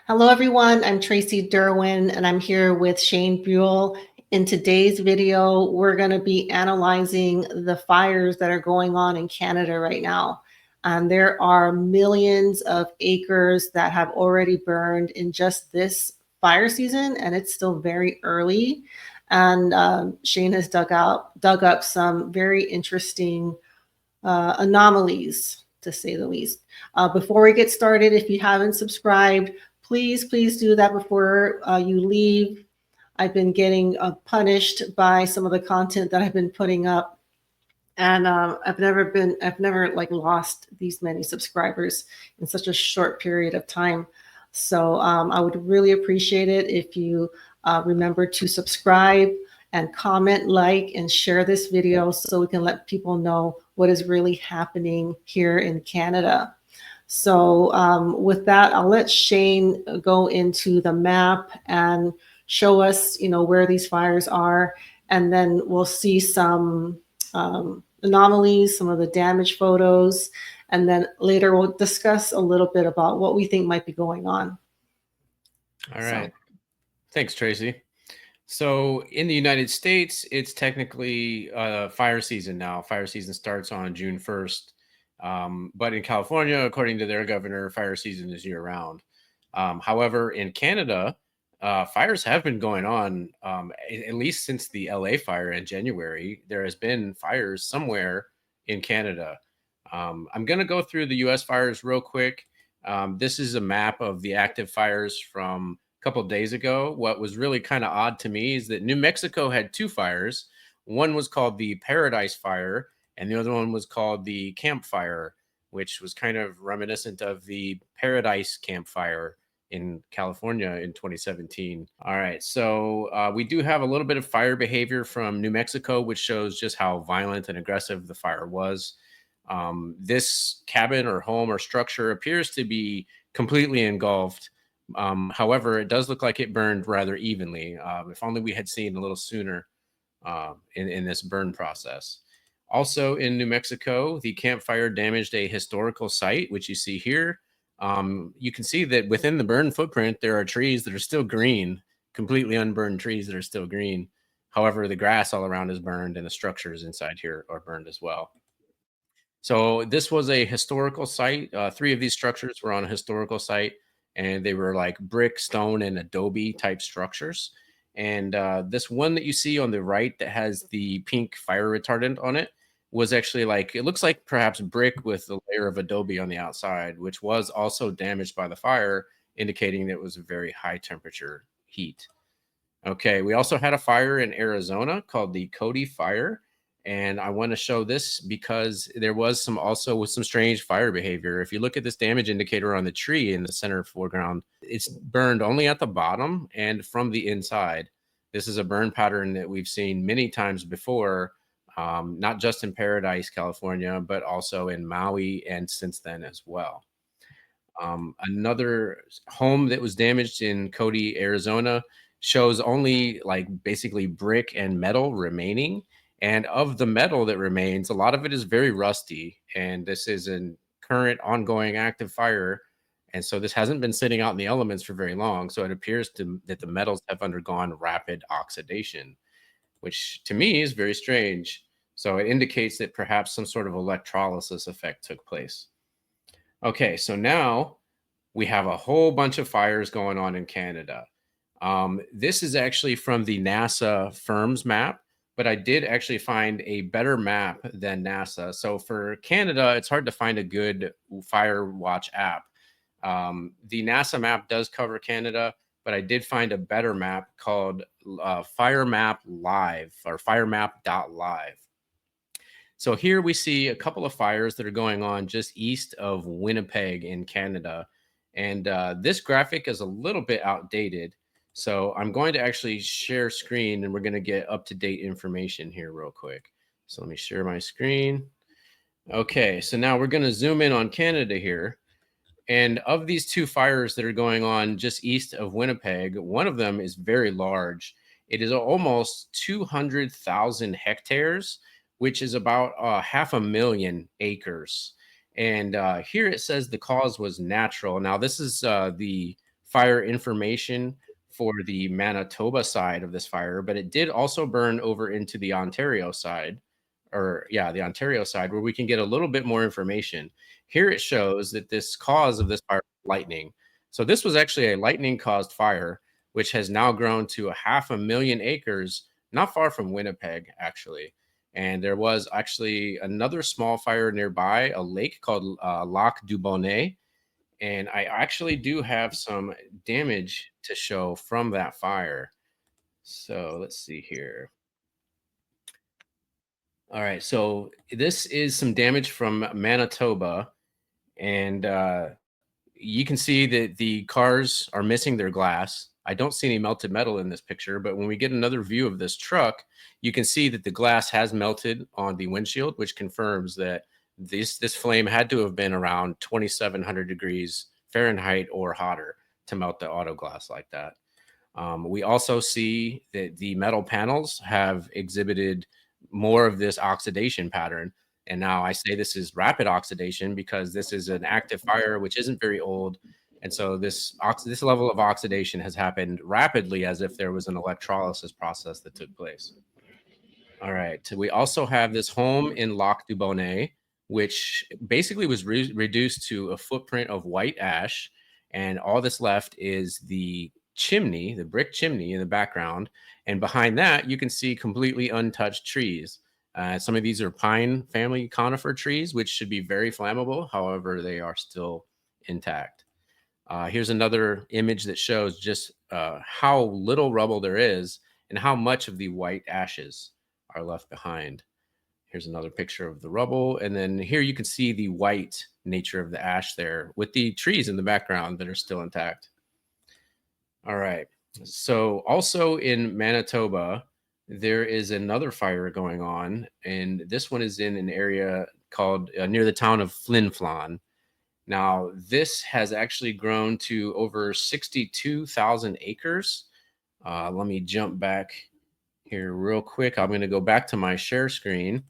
Hello, everyone. I'm Tracy Derwin, and I'm here with Shane Buell. In today's video, we're going to be analyzing the fires that are going on in Canada right now. There are millions of acres that have already burned in just this fire season, and it's still very early. And Shane has dug up some very interesting anomalies, to say the least. Before we get started, if you haven't subscribed, please do that before you leave. I've been getting punished by some of the content that I've been putting up, and I've never like lost these many subscribers in such a short period of time. So I would really appreciate it if you remember to subscribe and comment, like, and share this video so we can let people know what is really happening here in Canada. So with that, I'll let Shane go into the map and show us, where these fires are, and then we'll see some anomalies, some of the damage photos, and then later we'll discuss a little bit about what we think might be going on. All right. Thanks, Tracy. So in the United States, it's technically fire season now. Fire season starts on June 1st. But in California, according to their governor, fire season is year round. However, in Canada, fires have been going on at least since the LA fire in January. There has been fires somewhere in Canada. I'm going to go through the US fires real quick. This is a map of the active fires from a couple of days ago. What was really kind of odd to me is that New Mexico had two fires. One was called the Paradise Fire, and the other one was called the Campfire, which was kind of reminiscent of the Paradise Campfire in California in 2017. All right, so we do have a little bit of fire behavior from New Mexico, which shows just how violent and aggressive the fire was. This cabin or home or structure appears to be completely engulfed. However, it does look like it burned rather evenly. If only we had seen a little sooner in this burn process. Also in New Mexico, the campfire damaged a historical site, which you see here. You can see that within the burn footprint, there are trees that are still green, completely unburned trees that are still green. However, the grass all around is burned and the structures inside here are burned as well. So this was a historical site. Three of these structures were on a historical site, and they were like brick, stone, and adobe type structures. And this one that you see on the right that has the pink fire retardant on it was actually like, it looks like perhaps brick with a layer of adobe on the outside, which was also damaged by the fire, indicating that it was a very high temperature heat. Okay, we also had a fire in Arizona called the Cody Fire. And I want to show this because there was some strange fire behavior. If you look at this damage indicator on the tree in the center foreground, it's burned only at the bottom and from the inside. This is a burn pattern that we've seen many times before, not just in Paradise, California, but also in Maui and since then as well. Another home that was damaged in Cody, Arizona shows only like basically brick and metal remaining. And of the metal that remains, a lot of it is very rusty. And this is a current ongoing active fire. And so this hasn't been sitting out in the elements for very long. So it appears that the metals have undergone rapid oxidation, which to me is very strange. So it indicates that perhaps some sort of electrolysis effect took place. Okay, so now we have a whole bunch of fires going on in Canada. This is actually from the NASA FIRMS map, but I did actually find a better map than NASA. So for Canada, it's hard to find a good fire watch app. The NASA map does cover Canada, but I did find a better map called Fire Map Live or firemap.live. So here we see a couple of fires that are going on just east of Winnipeg in Canada. And this graphic is a little bit outdated. So I'm going to actually share screen and we're going to get up-to-date information here real quick. So let me share my screen. Okay, so now we're going to zoom in on Canada here. And of these two fires that are going on just east of Winnipeg, one of them is very large. It is almost 200,000 hectares, which is about 500,000 acres. And here it says the cause was natural. Now, this is the fire information for the Manitoba side of this fire, but it did also burn over into the Ontario side, or yeah, the Ontario side, where we can get a little bit more information. Here it shows that this cause of this fire was lightning. So this was actually a lightning caused fire, which has now grown to 500,000 acres, not far from Winnipeg, actually. And there was actually another small fire nearby, a lake called Lac du Bonnet. And I actually do have some damage to show from that fire. So let's see here. All right, so this is some damage from Manitoba, and you can see that the cars are missing their glass. I don't see any melted metal in this picture, but when we get another view of this truck, you can see that the glass has melted on the windshield, which confirms that this flame had to have been around 2,700 degrees Fahrenheit or hotter to melt the auto glass like that. We also see that the metal panels have exhibited more of this oxidation pattern. And now I say this is rapid oxidation because this is an active fire, which isn't very old. And so this level of oxidation has happened rapidly, as if there was an electrolysis process that took place. All right. We also have this home in Lac du Bonnet, which basically was reduced to a footprint of white ash. And all that's left is the chimney, the brick chimney in the background. And behind that, you can see completely untouched trees. Some of these are pine family conifer trees, which should be very flammable. However, they are still intact. Here's another image that shows just how little rubble there is and how much of the white ashes are left behind. Here's another picture of the rubble. And then here you can see the white nature of the ash there with the trees in the background that are still intact. All right. So also in Manitoba, there is another fire going on. And this one is in an area called near the town of Flin Flon. Now, this has actually grown to over 62,000 acres. Let me jump back here real quick. I'm going to go back to my share screen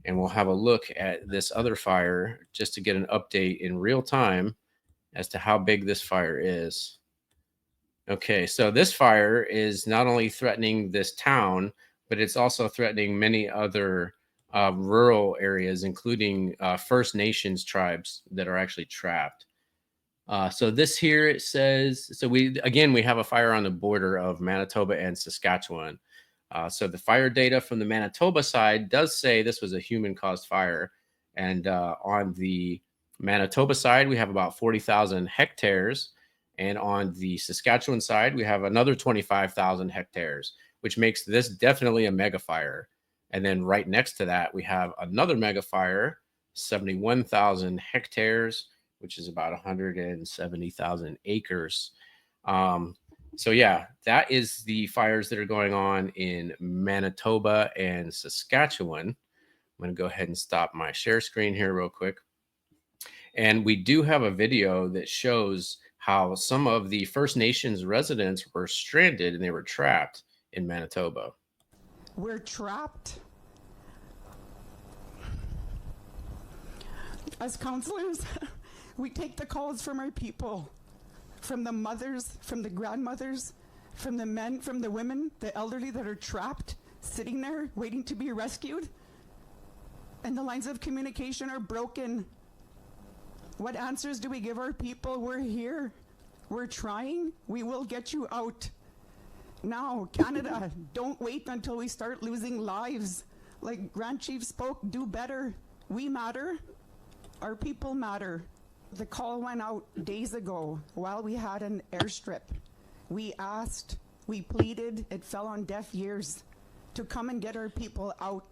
and we'll have a look at this other fire just to get an update in real time as to how big this fire is. Okay, so this fire is not only threatening this town, but it's also threatening many other rural areas, including First Nations tribes that are actually trapped. So this here, it says, so we have a fire on the border of Manitoba and Saskatchewan. So the fire data from the Manitoba side does say this was a human-caused fire. And on the Manitoba side, we have about 40,000 hectares. And on the Saskatchewan side, we have another 25,000 hectares, which makes this definitely a mega fire. And then right next to that, we have another mega fire, 71,000 hectares, which is about 170,000 acres. So yeah, that is the fires that are going on in Manitoba and Saskatchewan. I'm going to go ahead and stop my share screen here real quick. And we do have a video that shows how some of the First Nations residents were stranded and they were trapped in Manitoba. We're trapped. As counselors, we take the calls from our people, from the mothers, from the grandmothers, from the men, from the women, the elderly that are trapped, sitting there waiting to be rescued. And the lines of communication are broken. What answers do we give our people? We're here. We're trying. We will get you out. Now, Canada, don't wait until we start losing lives. Like Grand Chief spoke, do better. We matter. Our people matter. The call went out days ago while we had an airstrip. We asked, we pleaded, it fell on deaf ears to come and get our people out.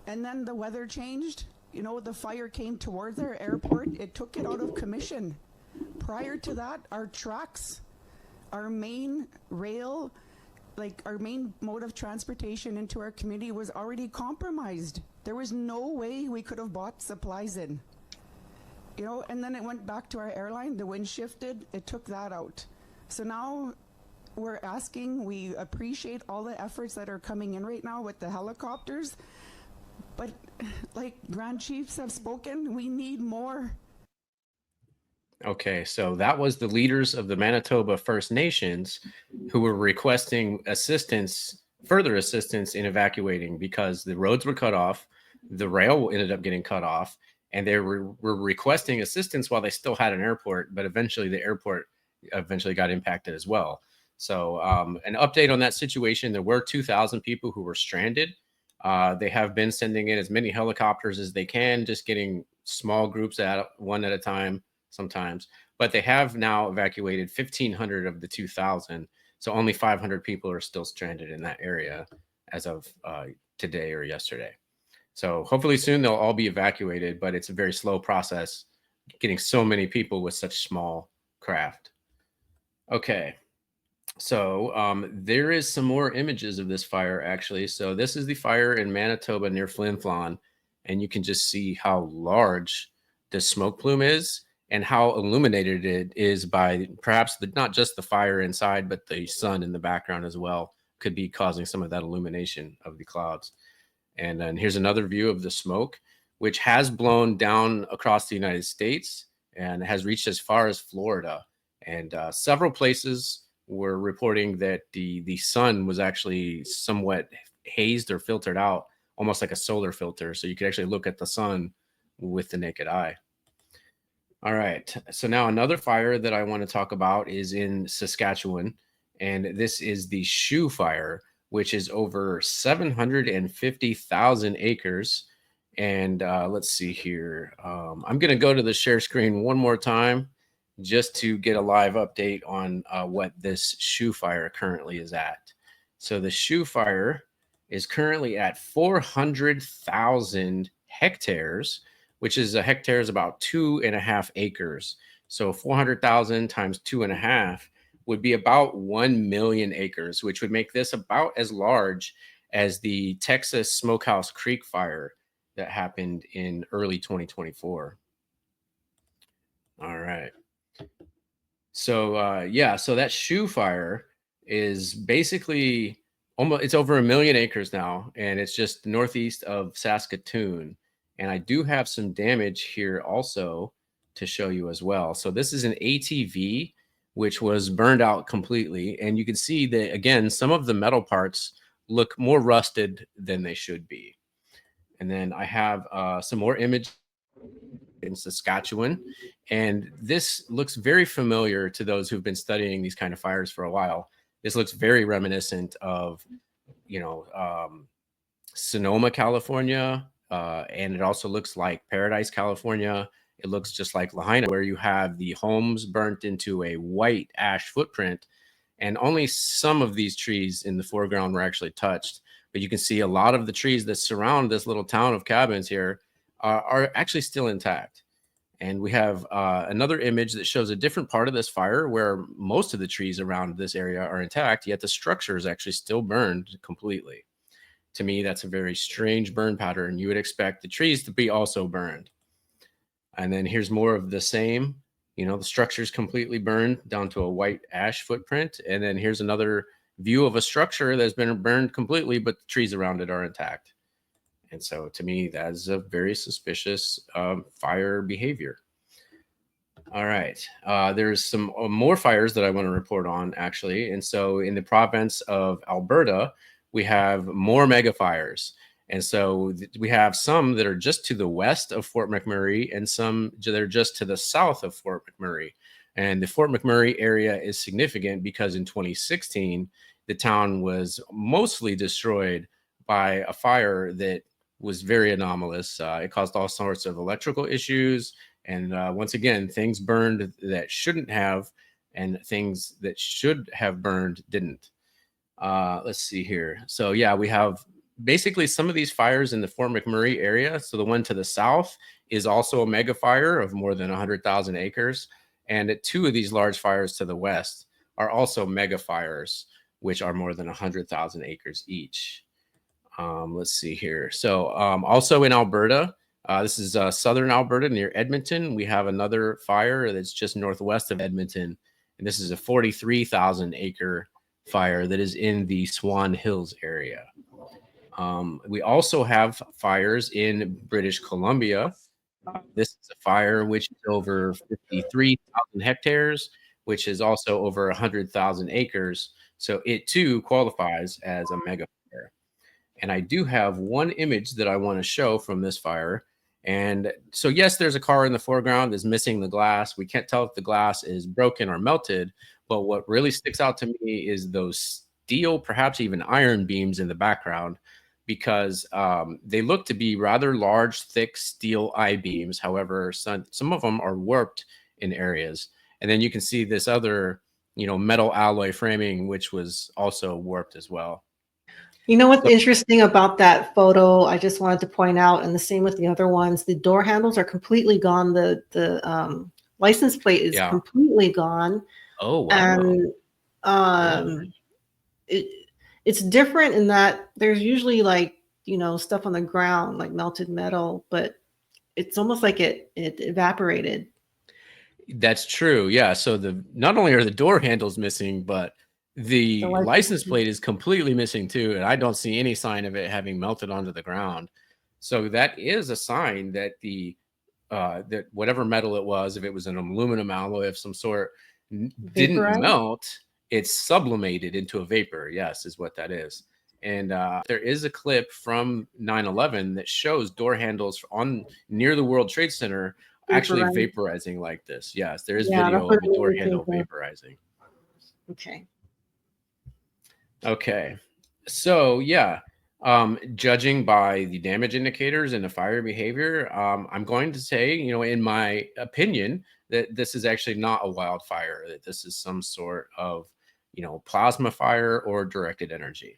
And then the weather changed. You know, the fire came towards our airport. It took it out of commission. Prior to that, our tracks, our main rail, like our main mode of transportation into our community was already compromised. There was no way we could have bought supplies in. You know, and then it went back to our airline, the wind shifted, it took that out. So now we're asking, we appreciate all the efforts that are coming in right now with the helicopters, but like Grand Chiefs have spoken, we need more. Okay, so that was the leaders of the Manitoba First Nations who were requesting assistance, further assistance in evacuating because the roads were cut off, the rail ended up getting cut off, and they were requesting assistance while they still had an airport, but eventually the airport eventually got impacted as well. So, an update on that situation: there were 2,000 people who were stranded. They have been sending in as many helicopters as they can, just getting small groups one at a time sometimes, but they have now evacuated 1,500 of the 2,000. So only 500 people are still stranded in that area as of today or yesterday. So hopefully soon they'll all be evacuated, but it's a very slow process getting so many people with such small craft. Okay. So there is some more images of this fire actually. So this is the fire in Manitoba near Flin Flon, and you can just see how large the smoke plume is and how illuminated it is by perhaps not just the fire inside, but the sun in the background as well could be causing some of that illumination of the clouds. And then here's another view of the smoke, which has blown down across the United States and has reached as far as Florida. And several places were reporting that the sun was actually somewhat hazed or filtered out, almost like a solar filter. So you could actually look at the sun with the naked eye. All right. So now another fire that I want to talk about is in Saskatchewan. And this is the Shoe Fire, which is over 750,000 acres. And let's see here. I'm going to go to the share screen one more time just to get a live update on what this Shoe Fire currently is at. So the Shoe Fire is currently at 400,000 hectares, which is a hectare is about 2.5 acres. So 400,000 times 2.5 would be about 1 million acres, which would make this about as large as the Texas Smokehouse Creek fire that happened in early 2024. All right. So so that Shoe Fire is basically it's over 1 million acres now, and it's just northeast of Saskatoon. And I do have some damage here also to show you as well. So this is an ATV, which was burned out completely. And you can see that, again, some of the metal parts look more rusted than they should be. And then I have some more images in Saskatchewan. And this looks very familiar to those who've been studying these kind of fires for a while. This looks very reminiscent of, Sonoma, California, and it also looks like Paradise, California. It looks just like Lahaina, where you have the homes burnt into a white ash footprint, and only some of these trees in the foreground were actually touched. But you can see a lot of the trees that surround this little town of cabins here are actually still intact. And we have another image that shows a different part of this fire where most of the trees around this area are intact, yet the structure is actually still burned completely. To me, that's a very strange burn pattern. You would expect the trees to be also burned. And then here's more of the same. The structure's completely burned down to a white ash footprint. And then here's another view of a structure that's been burned completely, but the trees around it are intact. And so to me, that is a very suspicious fire behavior. All right. There's some more fires that I want to report on, actually. And so in the province of Alberta, we have more mega fires. And so we have some that are just to the west of Fort McMurray and some that are just to the south of Fort McMurray. And the Fort McMurray area is significant because in 2016, the town was mostly destroyed by a fire that was very anomalous. It caused all sorts of electrical issues. And once again, things burned that shouldn't have, and things that should have burned didn't. Let's see here. So yeah, we have basically some of these fires in the Fort McMurray area. So the one to the south is also a mega fire of more than 100,000 acres. And two of these large fires to the west are also mega fires, which are more than 100,000 acres each. Let's see here. So also in Alberta, this is southern Alberta near Edmonton. We have another fire that's just northwest of Edmonton. And this is a 43,000 acre fire that is in the Swan Hills area. We also have fires in British Columbia. This is a fire which is over 53,000 hectares, which is also over 100,000 acres. So it too qualifies as a mega fire. And I do have one image that I want to show from this fire. And so, yes, there's a car in the foreground that's missing the glass. We can't tell if the glass is broken or melted, but what really sticks out to me is those steel, perhaps even iron beams in the background, because they look to be rather large, thick steel I-beams. However, some of them are warped in areas. And then you can see this other, metal alloy framing, which was also warped as well. You know what's So, interesting about that photo? I just wanted to point out, and the same with the other ones, the door handles are completely gone. The license plate is yeah. completely gone. Oh, wow. And it's different in that there's usually stuff on the ground, like melted metal, but it's almost like it evaporated. That's true. Yeah. So not only are the door handles missing, but the license plate is completely missing too. And I don't see any sign of it having melted onto the ground. So that is a sign that that whatever metal it was, if it was an aluminum alloy of some sort, didn't Vaporized? melt. It's sublimated into a vapor. Yes, is what that is. And there is a clip from 9/11 that shows door handles near the World Trade Center actually vaporizing like this. Yes, there is video of a door handle vaporizing. Okay. So yeah, judging by the damage indicators and the fire behavior, I'm going to say, in my opinion, that this is actually not a wildfire, that this is some sort of, plasma fire or directed energy.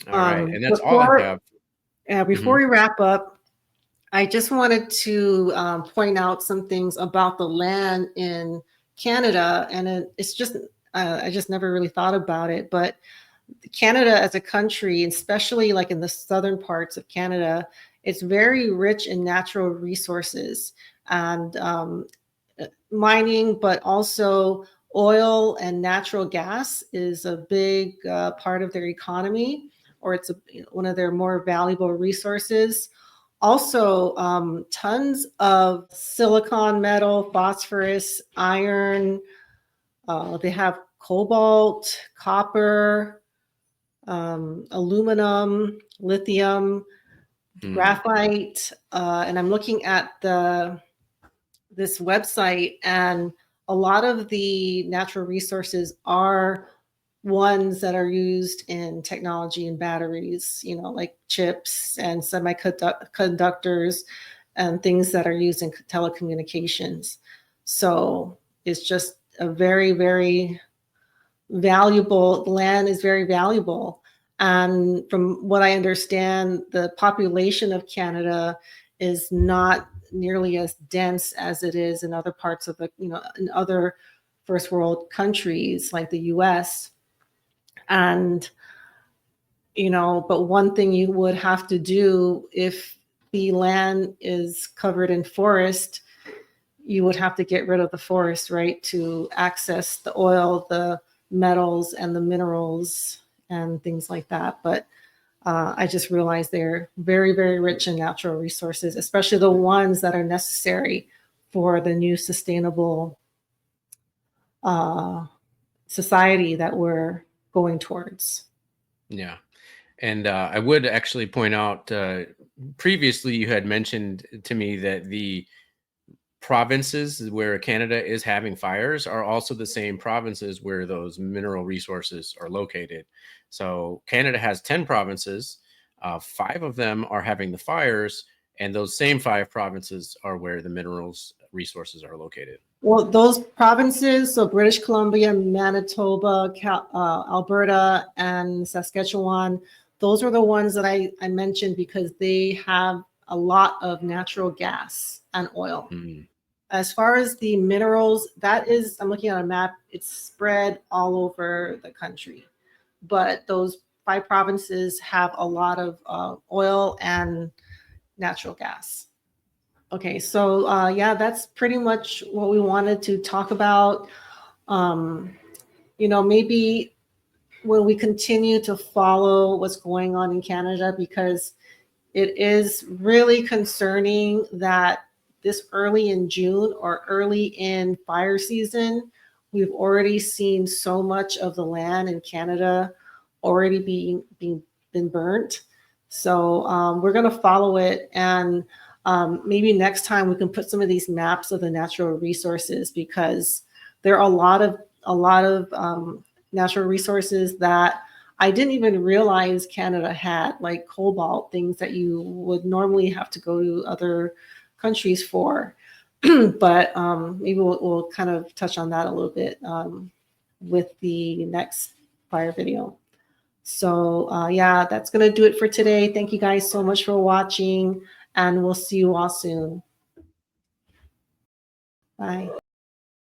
All right. And that's all I have. Before we wrap up, I just wanted to point out some things about the land in Canada. And it's just, I just never really thought about it. But Canada as a country, especially like in the southern parts of Canada, it's very rich in natural resources and mining, but also oil and natural gas is a big part of their economy, or it's one of their more valuable resources. Also, tons of silicon metal, phosphorus, iron. They have cobalt, copper, aluminum, lithium, graphite. And I'm looking at this website, and a lot of the natural resources are ones that are used in technology and batteries, like chips and semiconductors and things that are used in telecommunications. So it's just a very, very valuable land, is very valuable. And from what I understand, the population of Canada is not nearly as dense as it is in other parts of in other first world countries like the US. And, but one thing you would have to do if the land is covered in forest, you would have to get rid of the forest, right, to access the oil, the metals, and the minerals and things like that. But I just realized they're very, very rich in natural resources, especially the ones that are necessary for the new sustainable society that we're going towards. Yeah. And I would actually point out, previously you had mentioned to me that the provinces where Canada is having fires are also the same provinces where those mineral resources are located. So Canada has 10 provinces, 5 of them are having the fires, and those same 5 provinces are where the minerals resources are located. Well, those provinces, so British Columbia, Manitoba, Alberta, and Saskatchewan, those are the ones that I mentioned because they have a lot of natural gas and oil. As far as the minerals, I'm looking at a map, it's spread all over the country. But those 5 provinces have a lot of oil and natural gas. Okay, so yeah, that's pretty much what we wanted to talk about. Maybe when we continue to follow what's going on in Canada, because it is really concerning that this early in June or early in fire season, we've already seen so much of the land in Canada already been burnt. So we're going to follow it, and maybe next time we can put some of these maps of the natural resources, because there are a lot of natural resources that I didn't even realize Canada had, like cobalt, things that you would normally have to go to other countries for. But maybe we'll kind of touch on that a little bit with the next fire video. So yeah, that's going to do it for today. Thank you guys so much for watching, and we'll see you all soon. Bye.